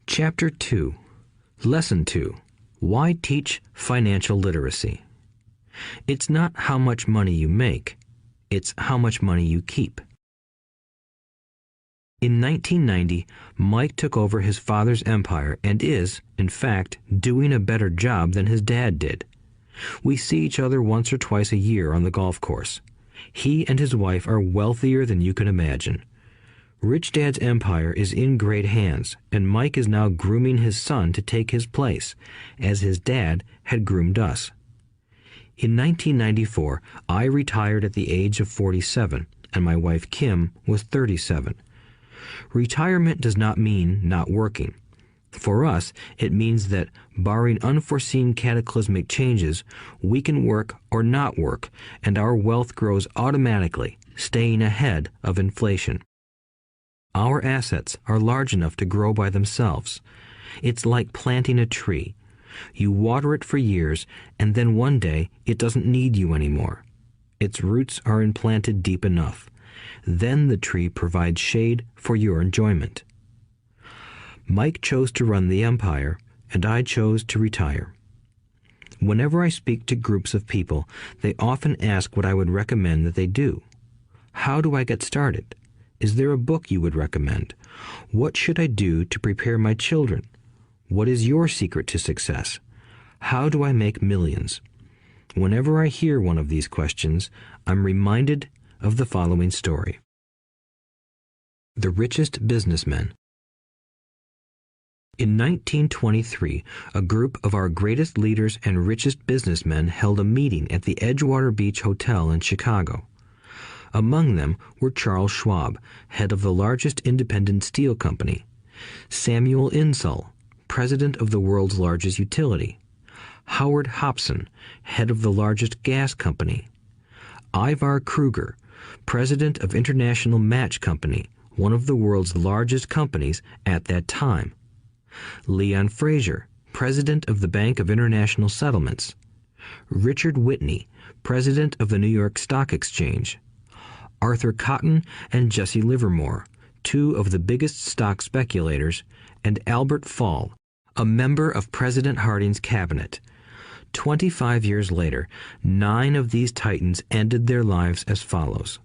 Chapter 2. Lesson 2. Why teach financial literacy? It's not how much money you make, it's how much money you keep. In 1990, Mike took over his father's empire and is, in fact, doing a better job than his dad did. We see each other once or twice a year on the golf course. He and his wife are wealthier than you can imagine. Rich Dad's empire is in great hands, and Mike is now grooming his son to take his place, as his dad had groomed us. In 1994, I retired at the age of 47, and my wife Kim was 37. Retirement does not mean not working. For us, it means that, barring unforeseen cataclysmic changes, we can work or not work, and our wealth grows automatically, staying ahead of inflation. Our assets are large enough to grow by themselves. It's like planting a tree. You water it for years, and then one day it doesn't need you anymore. Its roots are implanted deep enough. Then the tree provides shade for your enjoyment. Mike chose to run the empire, and I chose to retire. Whenever I speak to groups of people, they often ask what I would recommend that they do. How do I get started? Is there a book you would recommend? What should I do to prepare my children? What is your secret to success? How do I make millions? Whenever I hear one of these questions, I'm reminded of the following story. The Richest Businessmen. In 1923, a group of our greatest leaders and richest businessmen held a meeting at the Edgewater Beach Hotel in Chicago. Among them were Charles Schwab, head of the largest independent steel company; Samuel Insull, president of the world's largest utility; Howard Hobson, head of the largest gas company; Ivar Kruger, president of International Match Company, one of the world's largest companies at that time; Leon Fraser, president of the Bank of International Settlements; Richard Whitney, president of the New York Stock Exchange; Arthur Cotton and Jesse Livermore, two of the biggest stock speculators; and Albert Fall, a member of President Harding's cabinet. 25 years later, 9 of these titans ended their lives as follows.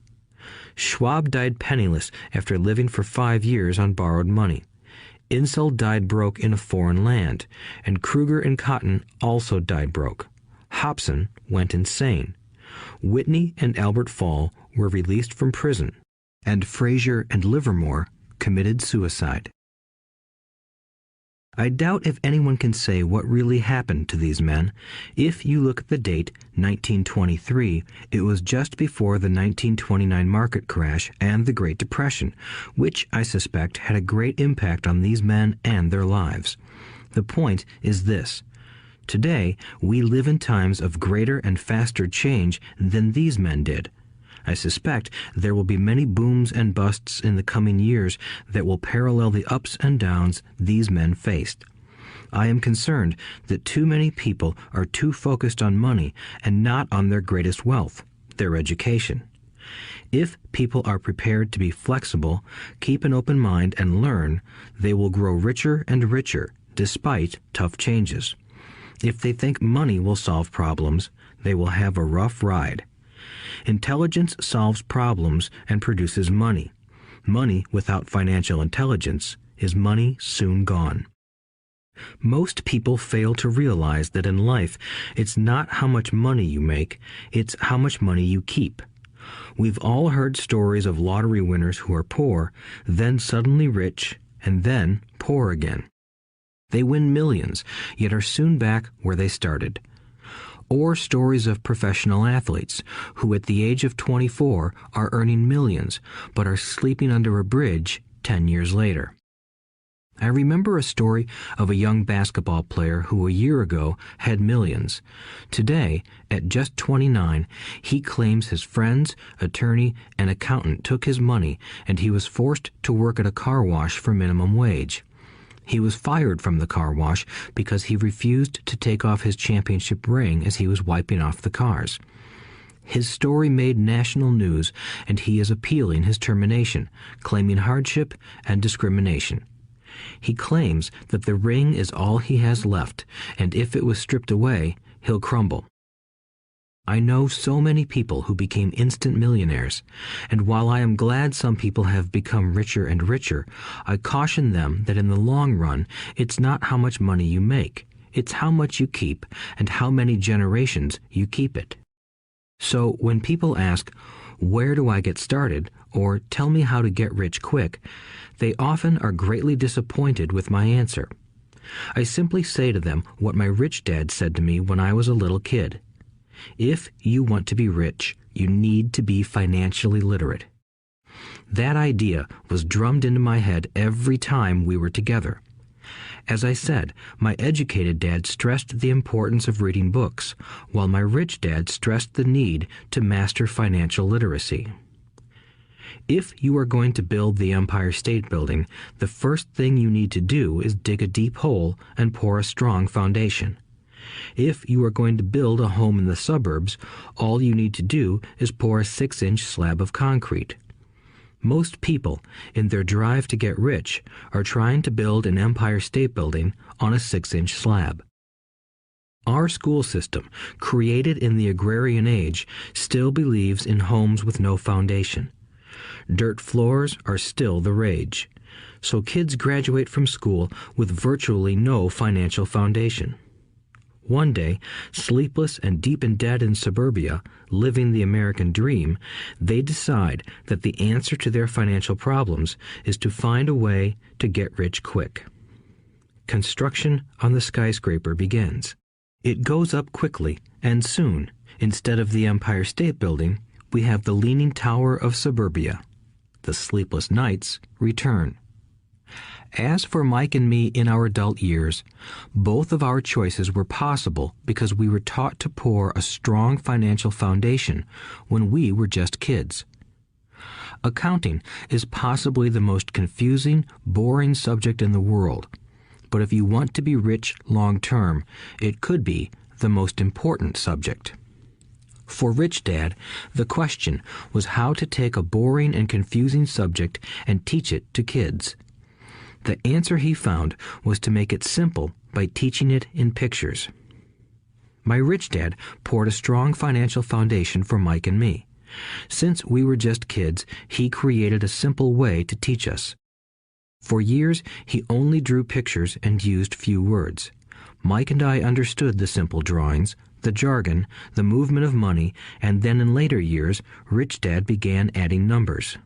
Schwab died penniless after living for 5 years on borrowed money. Insull died broke in a foreign land, and Kruger and Cotton also died broke. Hobson went insane. Whitney and Albert Fall were released from prison, and Fraser and Livermore committed suicide. I doubt if anyone can say what really happened to these men. If you look at the date, 1923, it was just before the 1929 market crash and the Great Depression, which I suspect had a great impact on these men and their lives. The point is this. Today, we live in times of greater and faster change than these men did. I suspect there will be many booms and busts in the coming years that will parallel the ups and downs these men faced. I am concerned that too many people are too focused on money and not on their greatest wealth, their education. If people are prepared to be flexible, keep an open mind, and learn, they will grow richer and richer despite tough changes. If they think money will solve problems, they will have a rough ride. Intelligence solves problems and produces money. Money without financial intelligence is money soon gone. Most people fail to realize that in life, it's not how much money you make, it's how much money you keep. We've all heard stories of lottery winners who are poor, then suddenly rich, and then poor again. They win millions, yet are soon back where they started. Or stories of professional athletes who at the age of 24 are earning millions, but are sleeping under a bridge 10 years later. I remember a story of a young basketball player who a year ago had millions. Today, at just 29, he claims his friends, attorney, and accountant took his money, and he was forced to work at a car wash for minimum wage. He was fired from the car wash because he refused to take off his championship ring as he was wiping off the cars. His story made national news, and he is appealing his termination, claiming hardship and discrimination. He claims that the ring is all he has left, and if it was stripped away, he'll crumble. I know so many people who became instant millionaires, and while I am glad some people have become richer and richer, I caution them that in the long run, it's not how much money you make, it's how much you keep and how many generations you keep it. So when people ask, "Where do I get started?" or "Tell me how to get rich quick," they often are greatly disappointed with my answer. I simply say to them what my rich dad said to me when I was a little kid. If you want to be rich, you need to be financially literate. That idea was drummed into my head every time we were together. As I said, my educated dad stressed the importance of reading books, while my rich dad stressed the need to master financial literacy. If you are going to build the Empire State Building, the first thing you need to do is dig a deep hole and pour a strong foundation. If you are going to build a home in the suburbs, all you need to do is pour a 6-inch slab of concrete. Most people, in their drive to get rich, are trying to build an Empire State Building on a 6-inch slab. Our school system, created in the agrarian age, still believes in homes with no foundation. Dirt floors are still the rage. So kids graduate from school with virtually no financial foundation. One day, sleepless and deep in debt in suburbia, living the American dream, they decide that the answer to their financial problems is to find a way to get rich quick. Construction on the skyscraper begins. It goes up quickly, and soon, instead of the Empire State Building, we have the Leaning Tower of suburbia. The sleepless nights return. As for Mike and me in our adult years, both of our choices were possible because we were taught to pour a strong financial foundation when we were just kids. Accounting is possibly the most confusing, boring subject in the world, but if you want to be rich long term, it could be the most important subject. For Rich Dad, the question was how to take a boring and confusing subject and teach it to kids. The answer he found was to make it simple by teaching it in pictures. My rich dad poured a strong financial foundation for Mike and me. Since we were just kids, he created a simple way to teach us. For years, he only drew pictures and used few words. Mike and I understood the simple drawings, the jargon, the movement of money, and then in later years, Rich Dad began adding numbers.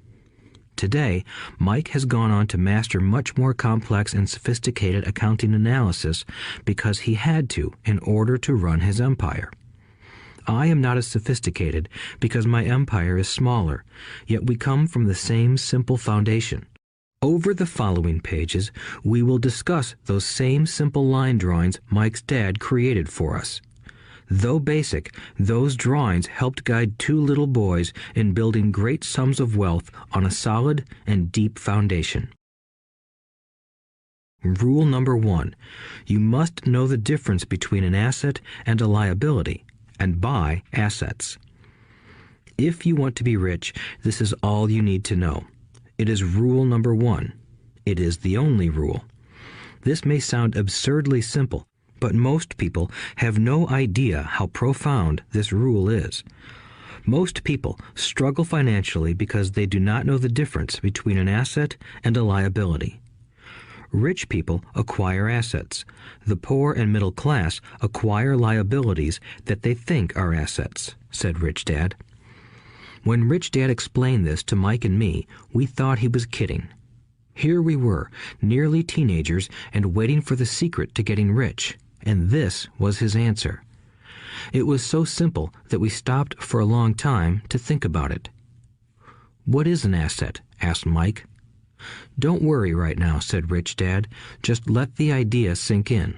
Today, Mike has gone on to master much more complex and sophisticated accounting analysis because he had to in order to run his empire. I am not as sophisticated because my empire is smaller, yet we come from the same simple foundation. Over the following pages, we will discuss those same simple line drawings Mike's dad created for us. Though basic, those drawings helped guide two little boys in building great sums of wealth on a solid and deep foundation. Rule number 1. You must know the difference between an asset and a liability, and buy assets. If you want to be rich, this is all you need to know. It is rule number 1. It is the only rule. This may sound absurdly simple, but most people have no idea how profound this rule is. Most people struggle financially because they do not know the difference between an asset and a liability. Rich people acquire assets. The poor and middle class acquire liabilities that they think are assets, said Rich Dad. When Rich Dad explained this to Mike and me, we thought he was kidding. Here we were, nearly teenagers, and waiting for the secret to getting rich. And this was his answer. It was so simple that we stopped for a long time to think about it. "What is an asset?" asked Mike. "Don't worry right now," said Rich Dad. "Just let the idea sink in.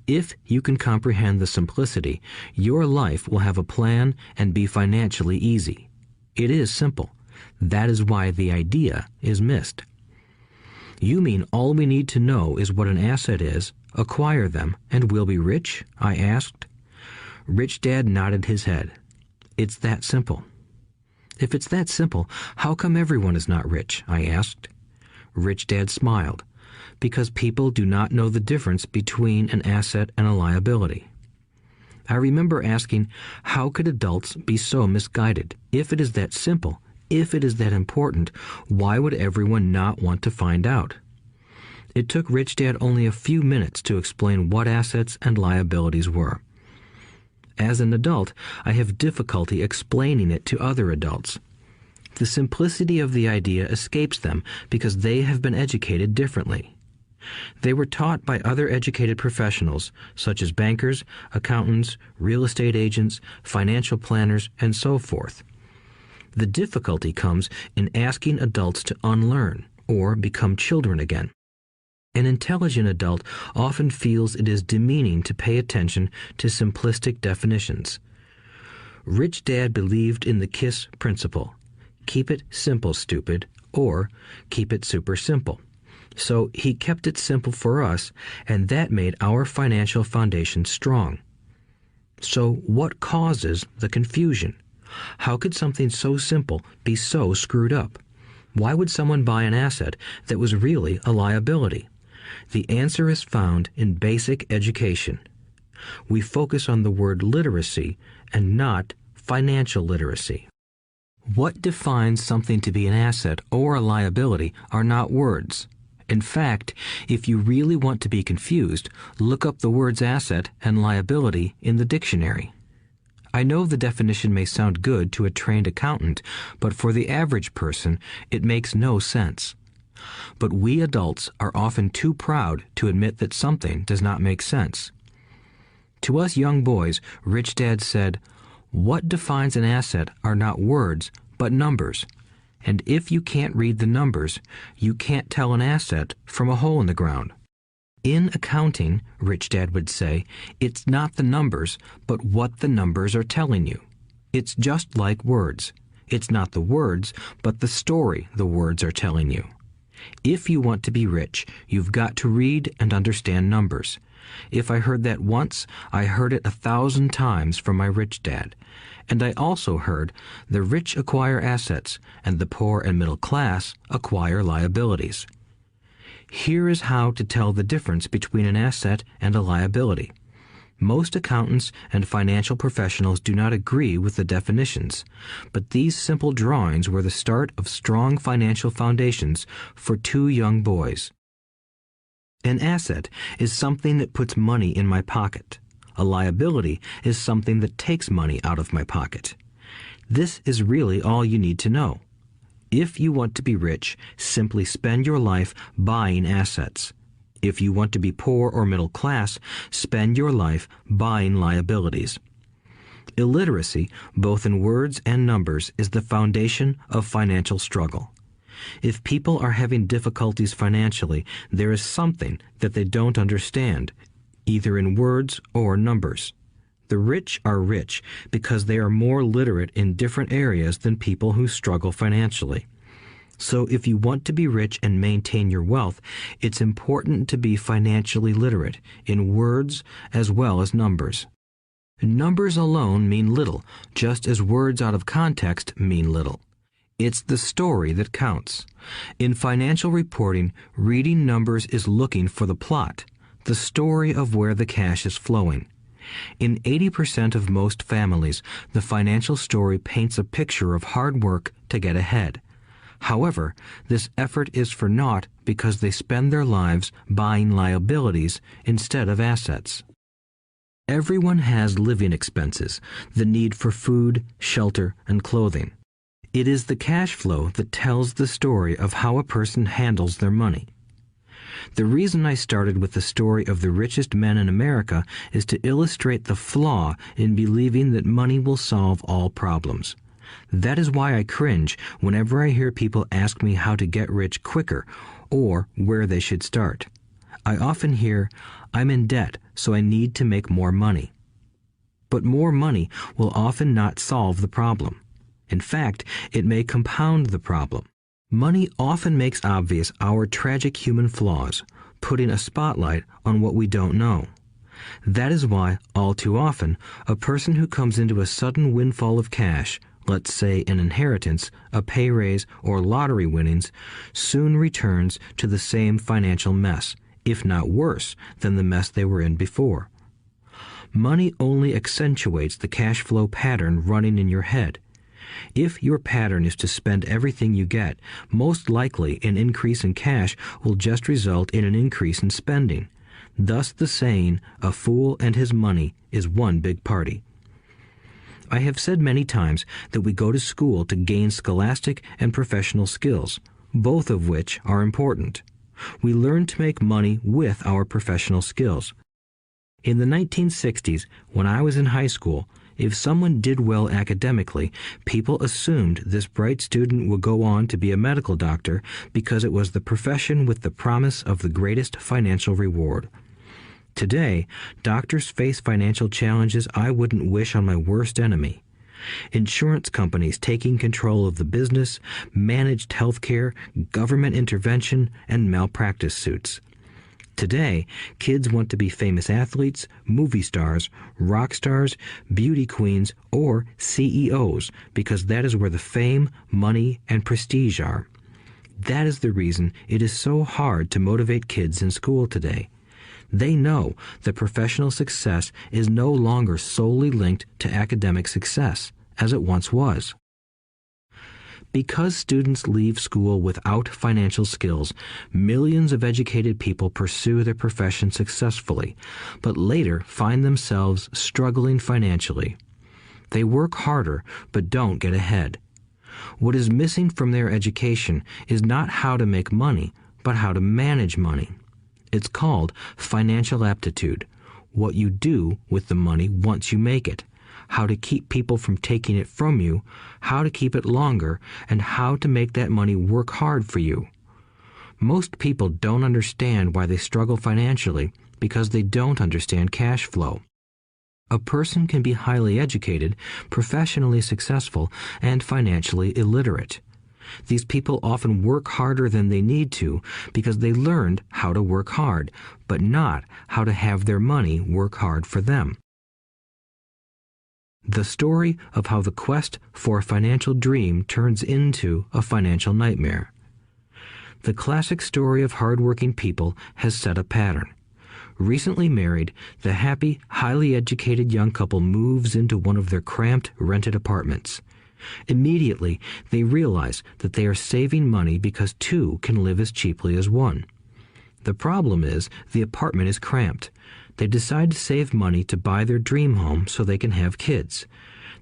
If you can comprehend the simplicity, your life will have a plan and be financially easy. It is simple. That is why the idea is missed." "You mean all we need to know is what an asset is, acquire them, and we'll be rich?" I asked. Rich Dad nodded his head. "It's that simple." "If it's that simple, how come everyone is not rich?" I asked. Rich Dad smiled. because people do not know the difference between an asset and a liability. I remember asking, how could adults be so misguided? If it is that simple, if it is that important, why would everyone not want to find out? It took Rich Dad only a few minutes to explain what assets and liabilities were. As an adult, I have difficulty explaining it to other adults. The simplicity of the idea escapes them because they have been educated differently. They were taught by other educated professionals, such as bankers, accountants, real estate agents, financial planners, and so forth. The difficulty comes in asking adults to unlearn or become children again. An intelligent adult often feels it is demeaning to pay attention to simplistic definitions. Rich Dad believed in the KISS principle. Keep it simple, stupid, or keep it super simple. So he kept it simple for us, and that made our financial foundation strong. So what causes the confusion? How could something so simple be so screwed up? Why would someone buy an asset that was really a liability? The answer is found in basic education. We focus on the word literacy and not financial literacy. What defines something to be an asset or a liability are not words. In fact, if you really want to be confused, look up the words asset and liability in the dictionary. I know the definition may sound good to a trained accountant, but for the average person, it makes no sense. But we adults are often too proud to admit that something does not make sense. To us young boys, Rich Dad said, "What defines an asset are not words, but numbers. And if you can't read the numbers, you can't tell an asset from a hole in the ground." In accounting, Rich Dad would say, it's not the numbers, but what the numbers are telling you. It's just like words. It's not the words, but the story the words are telling you. If you want to be rich, you've got to read and understand numbers. If I heard that once, I heard it 1,000 times from my Rich Dad. And I also heard the rich acquire assets and the poor and middle class acquire liabilities. Here is how to tell the difference between an asset and a liability. Most accountants and financial professionals do not agree with the definitions, but these simple drawings were the start of strong financial foundations for two young boys. An asset is something that puts money in my pocket. A liability is something that takes money out of my pocket. This is really all you need to know. If you want to be rich, simply spend your life buying assets. If you want to be poor or middle class, spend your life buying liabilities. Illiteracy, both in words and numbers, is the foundation of financial struggle. If people are having difficulties financially, there is something that they don't understand, either in words or numbers. The rich are rich because they are more literate in different areas than people who struggle financially. So if you want to be rich and maintain your wealth, it's important to be financially literate in words as well as numbers. Numbers alone mean little, just as words out of context mean little. It's the story that counts. In financial reporting, reading numbers is looking for the plot, the story of where the cash is flowing. In 80% of most families, the financial story paints a picture of hard work to get ahead. However, this effort is for naught because they spend their lives buying liabilities instead of assets. Everyone has living expenses, the need for food, shelter, and clothing. It is the cash flow that tells the story of how a person handles their money. The reason I started with the story of the richest men in America is to illustrate the flaw in believing that money will solve all problems. That is why I cringe whenever I hear people ask me how to get rich quicker or where they should start. I often hear, "I'm in debt, so I need to make more money." But more money will often not solve the problem. In fact, it may compound the problem. Money often makes obvious our tragic human flaws, putting a spotlight on what we don't know. That is why, all too often, a person who comes into a sudden windfall of cash, let's say an inheritance, a pay raise, or lottery winnings, soon returns to the same financial mess, if not worse than the mess they were in before. Money only accentuates the cash flow pattern running in your head. If your pattern is to spend everything you get, most likely an increase in cash will just result in an increase in spending. Thus the saying, "A fool and his money is one big party." I have said many times that we go to school to gain scholastic and professional skills, both of which are important. We learn to make money with our professional skills. In the 1960s, when I was in high school, if someone did well academically, people assumed this bright student would go on to be a medical doctor because it was the profession with the promise of the greatest financial reward. Today, doctors face financial challenges I wouldn't wish on my worst enemy. Insurance companies taking control of the business, managed healthcare, government intervention, and malpractice suits. Today, kids want to be famous athletes, movie stars, rock stars, beauty queens, or CEOs because that is where the fame, money, and prestige are. That is the reason it is so hard to motivate kids in school today. They know that professional success is no longer solely linked to academic success, as it once was. Because students leave school without financial skills, millions of educated people pursue their profession successfully, but later find themselves struggling financially. They work harder, but don't get ahead. What is missing from their education is not how to make money, but how to manage money. It's called financial aptitude, what you do with the money once you make it, how to keep people from taking it from you, how to keep it longer, and how to make that money work hard for you. Most people don't understand why they struggle financially because they don't understand cash flow. A person can be highly educated, professionally successful, and financially illiterate. These people often work harder than they need to because they learned how to work hard, but not how to have their money work hard for them. The story of how the quest for a financial dream turns into a financial nightmare. The classic story of hardworking people has set a pattern. Recently married, the happy, highly educated young couple moves into one of their cramped, rented apartments. Immediately, they realize that they are saving money because two can live as cheaply as one. The problem is the apartment is cramped. They decide to save money to buy their dream home so they can have kids.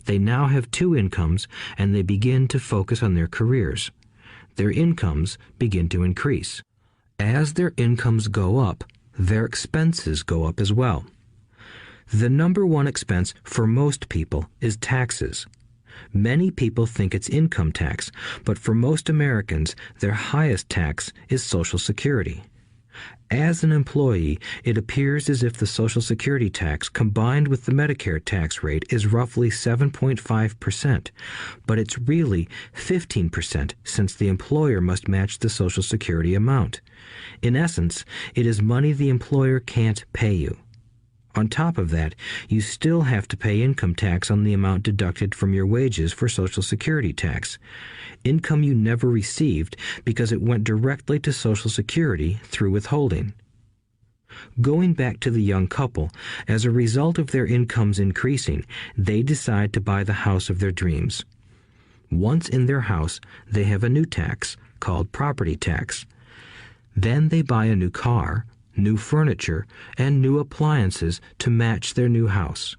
They now have two incomes, and they begin to focus on their careers. Their incomes begin to increase. As their incomes go up, their expenses go up as well. The number one expense for most people is taxes. Many people think it's income tax, but for most Americans, their highest tax is Social Security. As an employee, it appears as if the Social Security tax combined with the Medicare tax rate is roughly 7.5%, but it's really 15% since the employer must match the Social Security amount. In essence, it is money the employer can't pay you. On top of that, you still have to pay income tax on the amount deducted from your wages for Social Security tax. Income you never received because it went directly to Social Security through withholding. Going back to the young couple, as a result of their incomes increasing, they decide to buy the house of their dreams. Once in their house, they have a new tax called property tax. Then they buy a new car, new furniture, and new appliances to match their new house.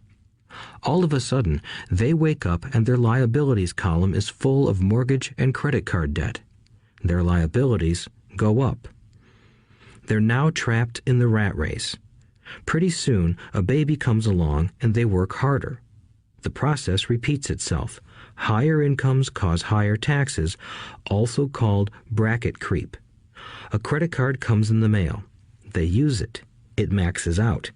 All of a sudden, they wake up and their liabilities column is full of mortgage and credit card debt. Their liabilities go up. They're now trapped in the rat race. Pretty soon, a baby comes along and they work harder. The process repeats itself. Higher incomes cause higher taxes, also called bracket creep. A credit card comes in the mail. They use it. It maxes out.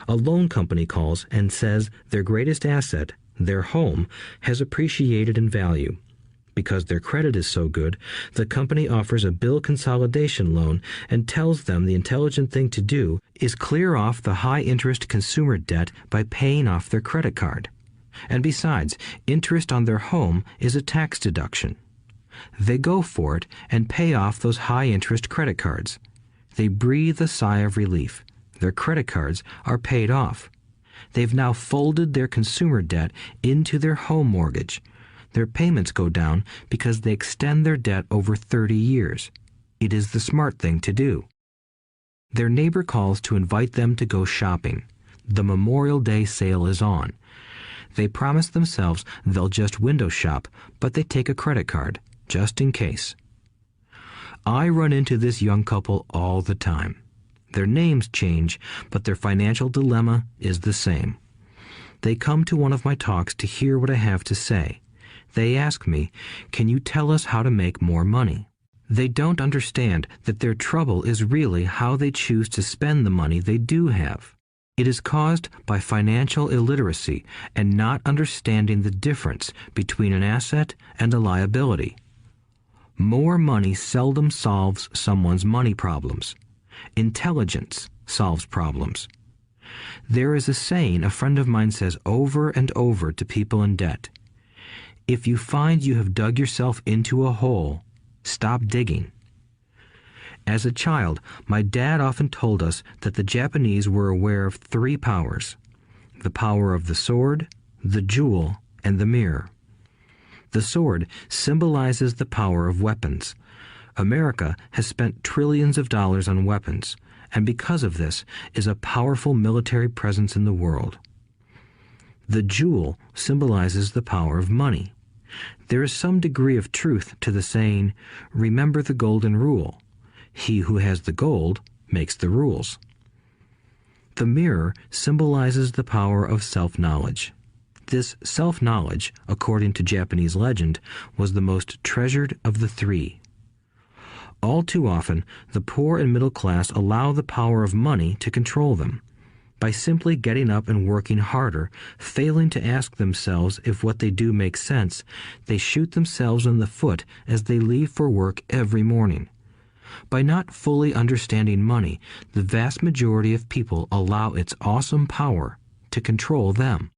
A loan company calls and says their greatest asset, their home, has appreciated in value. Because their credit is so good, the company offers a bill consolidation loan and tells them the intelligent thing to do is clear off the high-interest consumer debt by paying off their credit card. And besides, interest on their home is a tax deduction. They go for it and pay off those high-interest credit cards. They breathe a sigh of relief. Their credit cards are paid off. They've now folded their consumer debt into their home mortgage. Their payments go down because they extend their debt over 30 years. It is the smart thing to do. Their neighbor calls to invite them to go shopping. The Memorial Day sale is on. They promise themselves they'll just window shop, but they take a credit card, just in case. I run into this young couple all the time. Their names change, but their financial dilemma is the same. They come to one of my talks to hear what I have to say. They ask me, "Can you tell us how to make more money?" They don't understand that their trouble is really how they choose to spend the money they do have. It is caused by financial illiteracy and not understanding the difference between an asset and a liability. More money seldom solves someone's money problems. Intelligence solves problems. There is a saying a friend of mine says over and over to people in debt. If you find you have dug yourself into a hole, stop digging. As a child, my dad often told us that the Japanese were aware of 3 powers: the power of the sword, the jewel, and the mirror. The sword symbolizes the power of weapons. America has spent trillions of dollars on weapons, and because of this is a powerful military presence in the world. The jewel symbolizes the power of money. There is some degree of truth to the saying, "Remember the golden rule. He who has the gold makes the rules." The mirror symbolizes the power of self-knowledge. This self-knowledge, according to Japanese legend, was the most treasured of the 3. All too often, the poor and middle class allow the power of money to control them. By simply getting up and working harder, failing to ask themselves if what they do makes sense, they shoot themselves in the foot as they leave for work every morning. By not fully understanding money, the vast majority of people allow its awesome power to control them.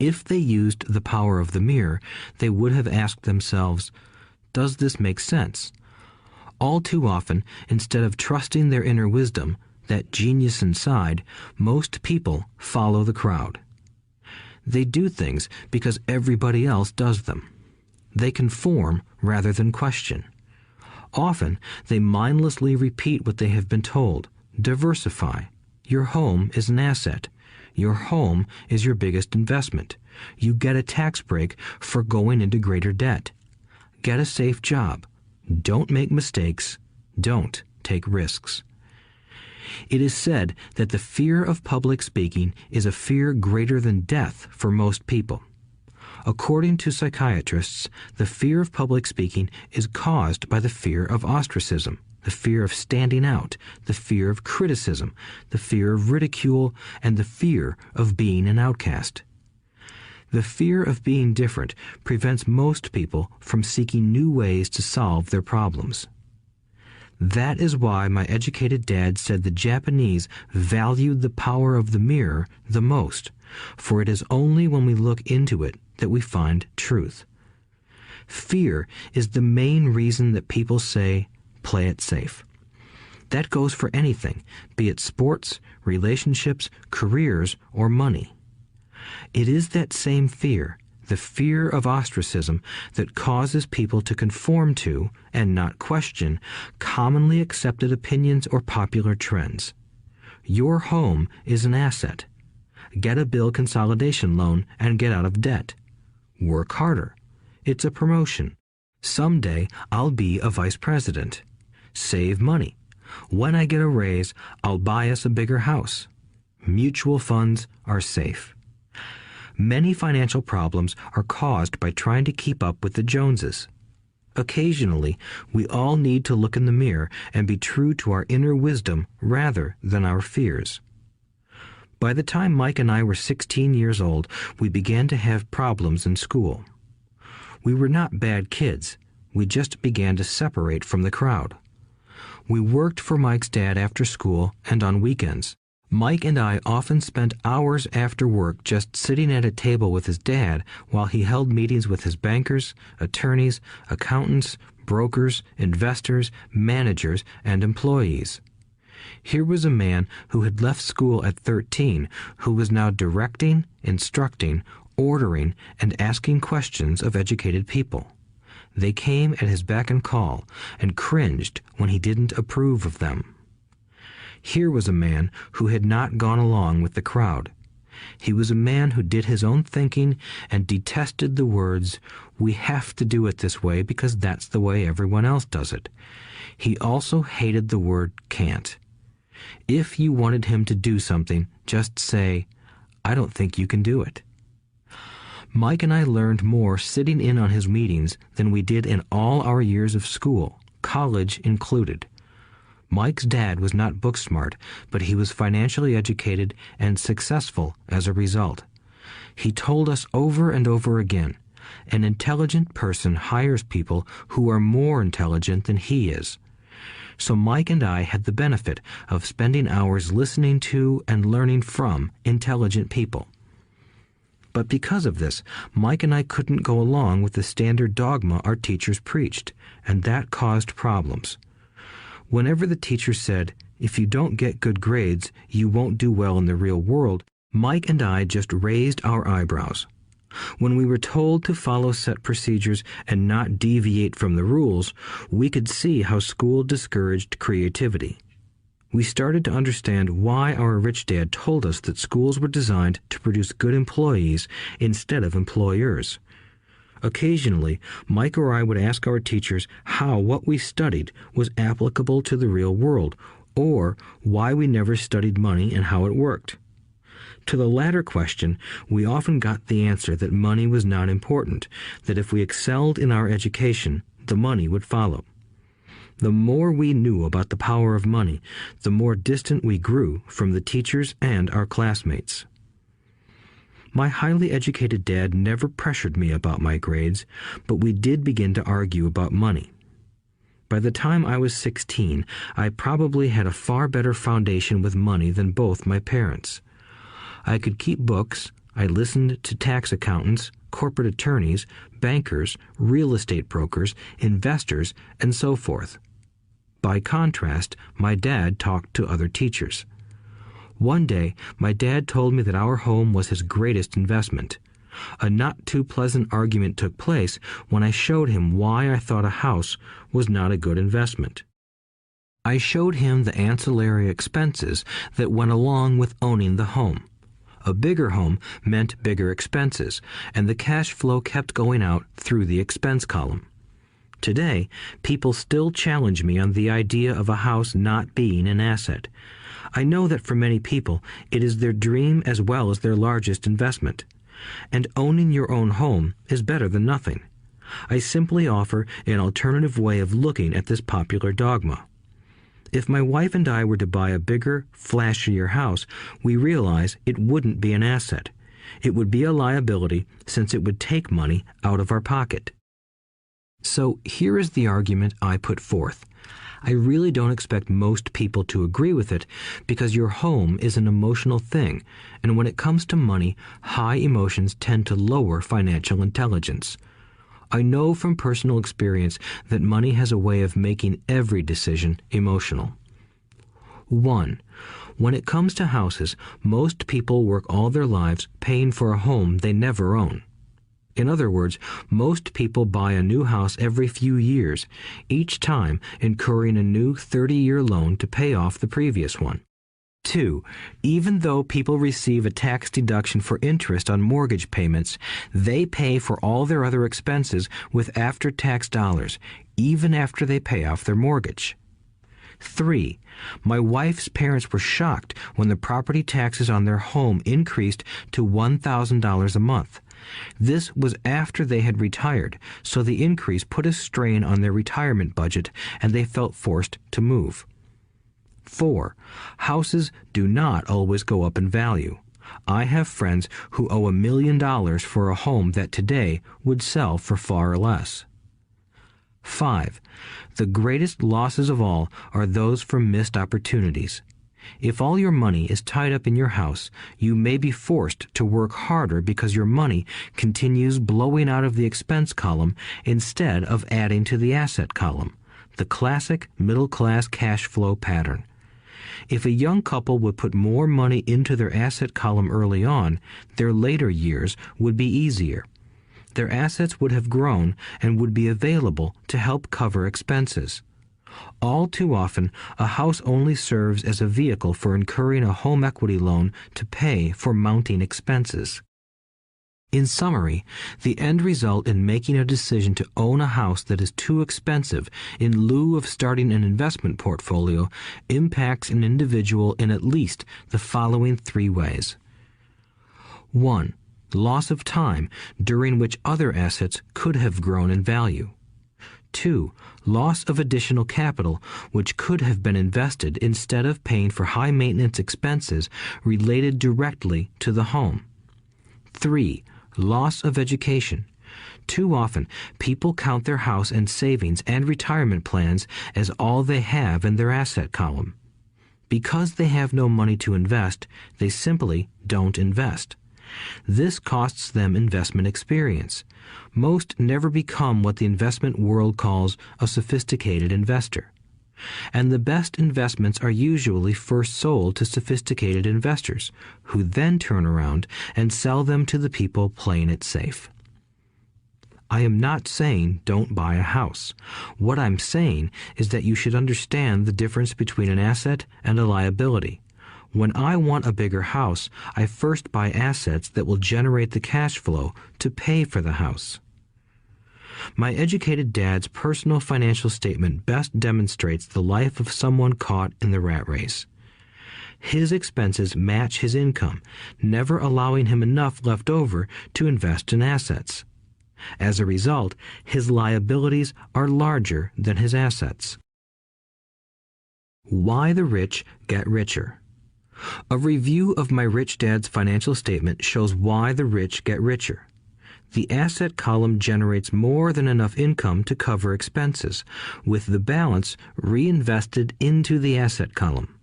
If they used the power of the mirror, they would have asked themselves, "Does this make sense?" All too often, instead of trusting their inner wisdom, that genius inside, most people follow the crowd. They do things because everybody else does them. They conform rather than question. Often, they mindlessly repeat what they have been told. Diversify. Your home is an asset. Your home is your biggest investment. You get a tax break for going into greater debt. Get a safe job. Don't make mistakes. Don't take risks. It is said that the fear of public speaking is a fear greater than death for most people. According to psychiatrists, the fear of public speaking is caused by the fear of ostracism, the fear of standing out, the fear of criticism, the fear of ridicule, and the fear of being an outcast. The fear of being different prevents most people from seeking new ways to solve their problems. That is why my educated dad said the Japanese valued the power of the mirror the most, for it is only when we look into it that we find truth. Fear is the main reason that people say, "Play it safe." That goes for anything, be it sports, relationships, careers, or money. It is that same fear, the fear of ostracism, that causes people to conform to, and not question, commonly accepted opinions or popular trends. Your home is an asset. Get a bill consolidation loan and get out of debt. Work harder. It's a promotion. Someday I'll be a vice president. Save money. When I get a raise, I'll buy us a bigger house. Mutual funds are safe. Many financial problems are caused by trying to keep up with the Joneses. Occasionally, we all need to look in the mirror and be true to our inner wisdom rather than our fears. By the time Mike and I were 16 years old, we began to have problems in school. We were not bad kids. We just began to separate from the crowd. We worked for Mike's dad after school and on weekends. Mike and I often spent hours after work just sitting at a table with his dad while he held meetings with his bankers, attorneys, accountants, brokers, investors, managers, and employees. Here was a man who had left school at 13 who was now directing, instructing, ordering, and asking questions of educated people. They came at his beck and call and cringed when he didn't approve of them. Here was a man who had not gone along with the crowd. He was a man who did his own thinking and detested the words, "We have to do it this way because that's the way everyone else does it." He also hated the word "can't." If you wanted him to do something, just say, "I don't think you can do it." Mike and I learned more sitting in on his meetings than we did in all our years of school, college included. Mike's dad was not book smart, but he was financially educated and successful as a result. He told us over and over again, an intelligent person hires people who are more intelligent than he is. So Mike and I had the benefit of spending hours listening to and learning from intelligent people. But because of this, Mike and I couldn't go along with the standard dogma our teachers preached, and that caused problems. Whenever the teacher said, "If you don't get good grades, you won't do well in the real world," Mike and I just raised our eyebrows. When we were told to follow set procedures and not deviate from the rules, we could see how school discouraged creativity. We started to understand why our rich dad told us that schools were designed to produce good employees instead of employers. Occasionally, Mike or I would ask our teachers how what we studied was applicable to the real world, or why we never studied money and how it worked. To the latter question, we often got the answer that money was not important, that if we excelled in our education, the money would follow. The more we knew about the power of money, the more distant we grew from the teachers and our classmates. My highly educated dad never pressured me about my grades, but we did begin to argue about money. By the time I was 16, I probably had a far better foundation with money than both my parents. I could keep books, I listened to tax accountants, corporate attorneys, bankers, real estate brokers, investors, and so forth. By contrast, my dad talked to other teachers. One day, my dad told me that our home was his greatest investment. A not too pleasant argument took place when I showed him why I thought a house was not a good investment. I showed him the ancillary expenses that went along with owning the home. A bigger home meant bigger expenses, and the cash flow kept going out through the expense column. Today, people still challenge me on the idea of a house not being an asset. I know that for many people, it is their dream as well as their largest investment. And owning your own home is better than nothing. I simply offer an alternative way of looking at this popular dogma. If my wife and I were to buy a bigger, flashier house, we realize it wouldn't be an asset. It would be a liability since it would take money out of our pocket. So here is the argument I put forth. I really don't expect most people to agree with it because your home is an emotional thing, and when it comes to money, high emotions tend to lower financial intelligence. I know from personal experience that money has a way of making every decision emotional. 1. When it comes to houses, most people work all their lives paying for a home they never own. In other words, most people buy a new house every few years, each time incurring a new 30-year loan to pay off the previous one. 2. Even though people receive a tax deduction for interest on mortgage payments, they pay for all their other expenses with after-tax dollars, even after they pay off their mortgage. 3. My wife's parents were shocked when the property taxes on their home increased to $1,000 a month. This was after they had retired, so the increase put a strain on their retirement budget and they felt forced to move. 4. Houses do not always go up in value. I have friends who owe $1 million for a home that today would sell for far less. 5. The greatest losses of all are those from missed opportunities. If all your money is tied up in your house, you may be forced to work harder because your money continues blowing out of the expense column instead of adding to the asset column, the classic middle-class cash flow pattern. If a young couple would put more money into their asset column early on, their later years would be easier. Their assets would have grown and would be available to help cover expenses. All too often, a house only serves as a vehicle for incurring a home equity loan to pay for mounting expenses. In summary, the end result in making a decision to own a house that is too expensive in lieu of starting an investment portfolio impacts an individual in at least the following 3 ways. 1. Loss of time during which other assets could have grown in value. 2. Loss of additional capital which could have been invested instead of paying for high-maintenance expenses related directly to the home. 3. Loss of education. Too often, people count their house and savings and retirement plans as all they have in their asset column. Because they have no money to invest, they simply don't invest. This costs them investment experience. Most never become what the investment world calls a sophisticated investor. And the best investments are usually first sold to sophisticated investors, who then turn around and sell them to the people playing it safe. I am not saying don't buy a house. What I'm saying is that you should understand the difference between an asset and a liability. When I want a bigger house, I first buy assets that will generate the cash flow to pay for the house. My educated dad's personal financial statement best demonstrates the life of someone caught in the rat race. His expenses match his income, never allowing him enough left over to invest in assets. As a result, his liabilities are larger than his assets. Why the rich get richer. A review of my rich dad's financial statement shows why the rich get richer. The asset column generates more than enough income to cover expenses, with the balance reinvested into the asset column.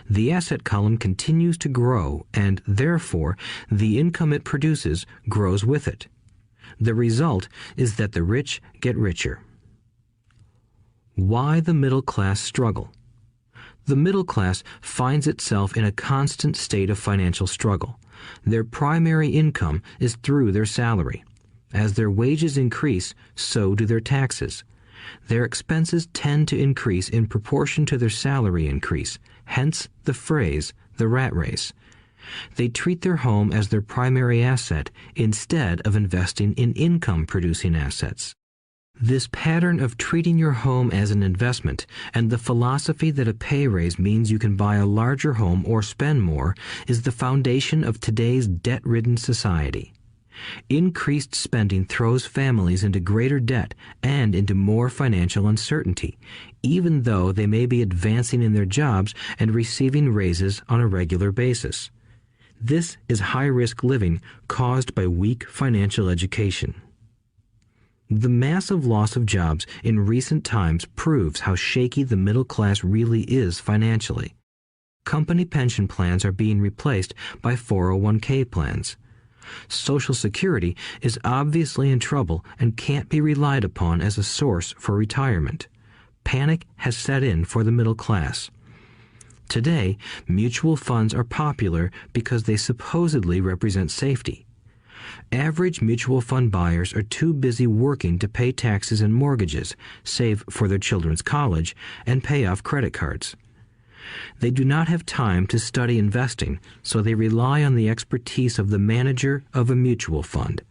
The asset column continues to grow, and therefore the income it produces grows with it. The result is that the rich get richer. Why the middle class struggle. The middle class finds itself in a constant state of financial struggle. Their primary income is through their salary. As their wages increase, so do their taxes. Their expenses tend to increase in proportion to their salary increase, hence the phrase, the rat race. They treat their home as their primary asset instead of investing in income-producing assets. This pattern of treating your home as an investment and the philosophy that a pay raise means you can buy a larger home or spend more is the foundation of today's debt-ridden society. Increased spending throws families into greater debt and into more financial uncertainty, even though they may be advancing in their jobs and receiving raises on a regular basis. This is high-risk living caused by weak financial education. The massive loss of jobs in recent times proves how shaky the middle class really is financially. Company pension plans are being replaced by 401k plans. Social Security is obviously in trouble and can't be relied upon as a source for retirement. Panic has set in for the middle class. Today, mutual funds are popular because they supposedly represent safety. Average mutual fund buyers are too busy working to pay taxes and mortgages, save for their children's college, and pay off credit cards. They do not have time to study investing, so they rely on the expertise of the manager of a mutual fund.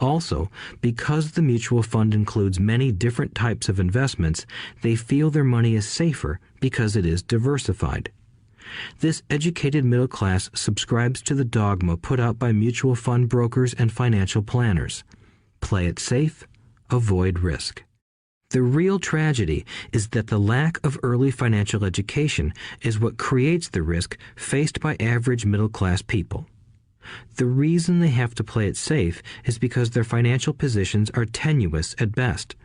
Also, because the mutual fund includes many different types of investments, they feel their money is safer because it is diversified. This educated middle class subscribes to the dogma put out by mutual fund brokers and financial planners. Play it safe, avoid risk. The real tragedy is that the lack of early financial education is what creates the risk faced by average middle class people. The reason they have to play it safe is because their financial positions are tenuous at best.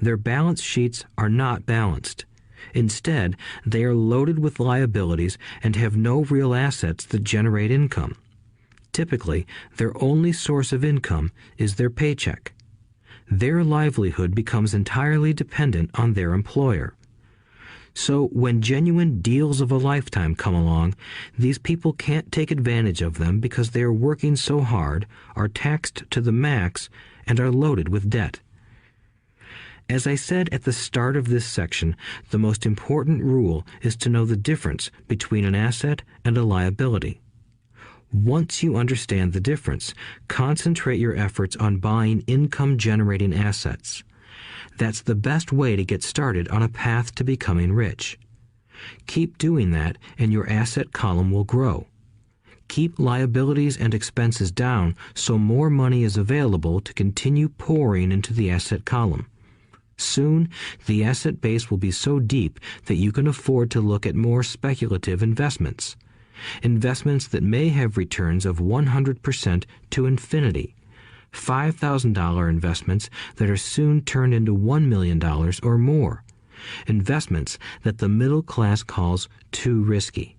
Their balance sheets are not balanced. Instead, they are loaded with liabilities and have no real assets that generate income. Typically, their only source of income is their paycheck. Their livelihood becomes entirely dependent on their employer. So when genuine deals of a lifetime come along, these people can't take advantage of them because they are working so hard, are taxed to the max, and are loaded with debt. As I said at the start of this section, the most important rule is to know the difference between an asset and a liability. Once you understand the difference, concentrate your efforts on buying income-generating assets. That's the best way to get started on a path to becoming rich. Keep doing that and your asset column will grow. Keep liabilities and expenses down so more money is available to continue pouring into the asset column. Soon, the asset base will be so deep that you can afford to look at more speculative investments. Investments that may have returns of 100% to infinity. $5,000 investments that are soon turned into $1 million or more. Investments that the middle class calls too risky.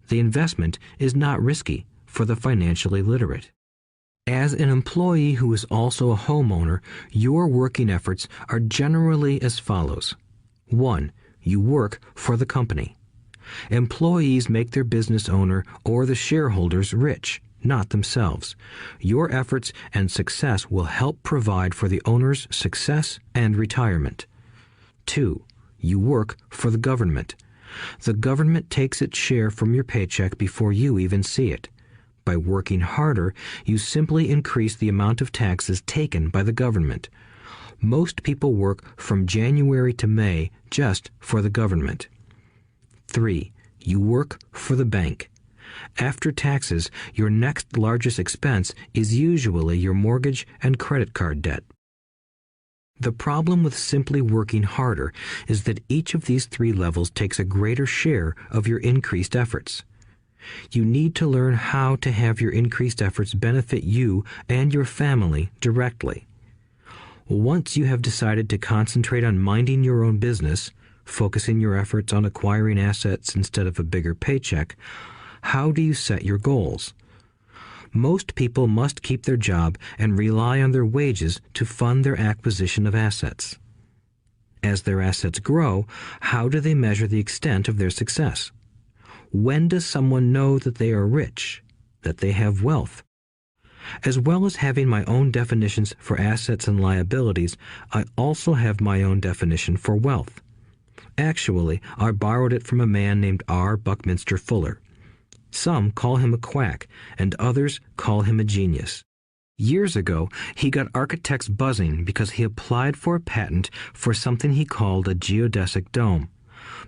The investment is not risky for the financially literate. As an employee who is also a homeowner, your working efforts are generally as follows. 1. You work for the company. Employees make their business owner or the shareholders rich, not themselves. Your efforts and success will help provide for the owner's success and retirement. 2. You work for the government. The government takes its share from your paycheck before you even see it. By working harder, you simply increase the amount of taxes taken by the government. Most people work from January to May just for the government. 3. You work for the bank. After taxes, your next largest expense is usually your mortgage and credit card debt. The problem with simply working harder is that each of these 3 levels takes a greater share of your increased efforts. You need to learn how to have your increased efforts benefit you and your family directly. Once you have decided to concentrate on minding your own business, focusing your efforts on acquiring assets instead of a bigger paycheck, how do you set your goals? Most people must keep their job and rely on their wages to fund their acquisition of assets. As their assets grow, how do they measure the extent of their success? When does someone know that they are rich, that they have wealth? As well as having my own definitions for assets and liabilities, I also have my own definition for wealth. Actually, I borrowed it from a man named R. Buckminster Fuller. Some call him a quack, and others call him a genius. Years ago, he got architects buzzing because he applied for a patent for something he called a geodesic dome.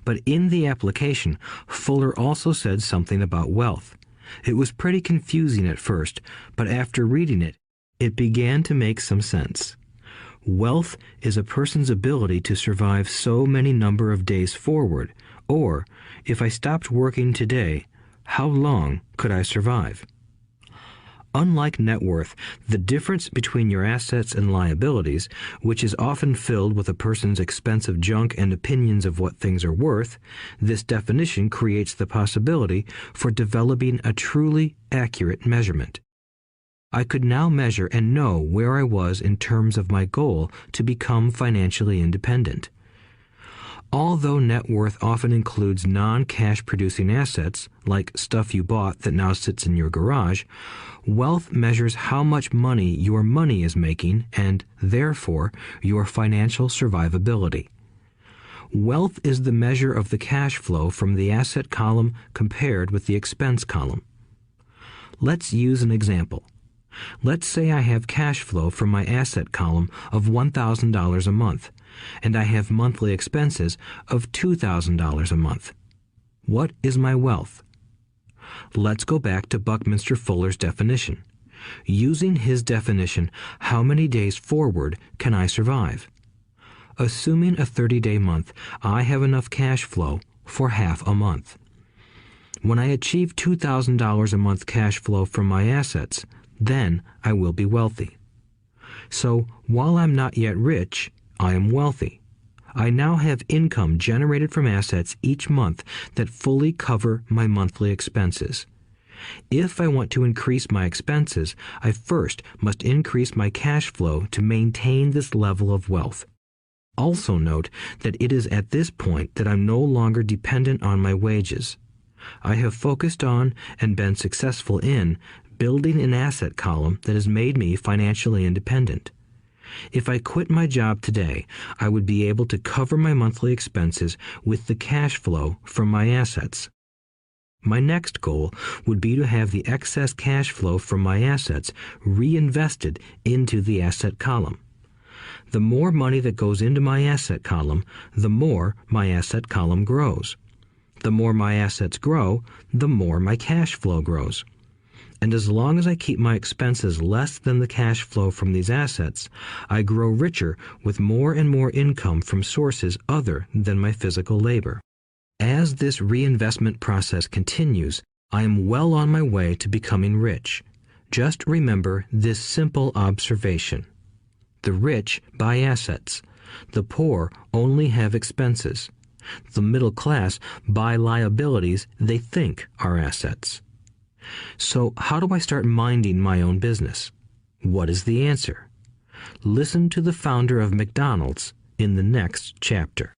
But in the application, Fuller also said something about wealth. It was pretty confusing at first, but after reading it, it began to make some sense. Wealth is a person's ability to survive so many number of days forward, or, if I stopped working today, how long could I survive? Unlike net worth, the difference between your assets and liabilities, which is often filled with a person's expensive junk and opinions of what things are worth, this definition creates the possibility for developing a truly accurate measurement. I could now measure and know where I was in terms of my goal to become financially independent. Although net worth often includes non-cash producing assets, like stuff you bought that now sits in your garage, wealth measures how much money your money is making and, therefore, your financial survivability. Wealth is the measure of the cash flow from the asset column compared with the expense column. Let's use an example. Let's say I have cash flow from my asset column of $1,000 a month, and I have monthly expenses of $2,000 a month. What is my wealth? Let's go back to Buckminster Fuller's definition. Using his definition, how many days forward can I survive? Assuming a 30-day month, I have enough cash flow for half a month. When I achieve $2,000 a month cash flow from my assets, then I will be wealthy. So, while I'm not yet rich, I am wealthy. I now have income generated from assets each month that fully cover my monthly expenses. If I want to increase my expenses, I first must increase my cash flow to maintain this level of wealth. Also note that it is at this point that I'm no longer dependent on my wages. I have focused on and been successful in building an asset column that has made me financially independent. If I quit my job today, I would be able to cover my monthly expenses with the cash flow from my assets. My next goal would be to have the excess cash flow from my assets reinvested into the asset column. The more money that goes into my asset column, the more my asset column grows. The more my assets grow, the more my cash flow grows. And as long as I keep my expenses less than the cash flow from these assets, I grow richer with more and more income from sources other than my physical labor. As this reinvestment process continues, I am well on my way to becoming rich. Just remember this simple observation. The rich buy assets. The poor only have expenses. The middle class buy liabilities they think are assets. So how do I start minding my own business? What is the answer? Listen to the founder of McDonald's in the next chapter.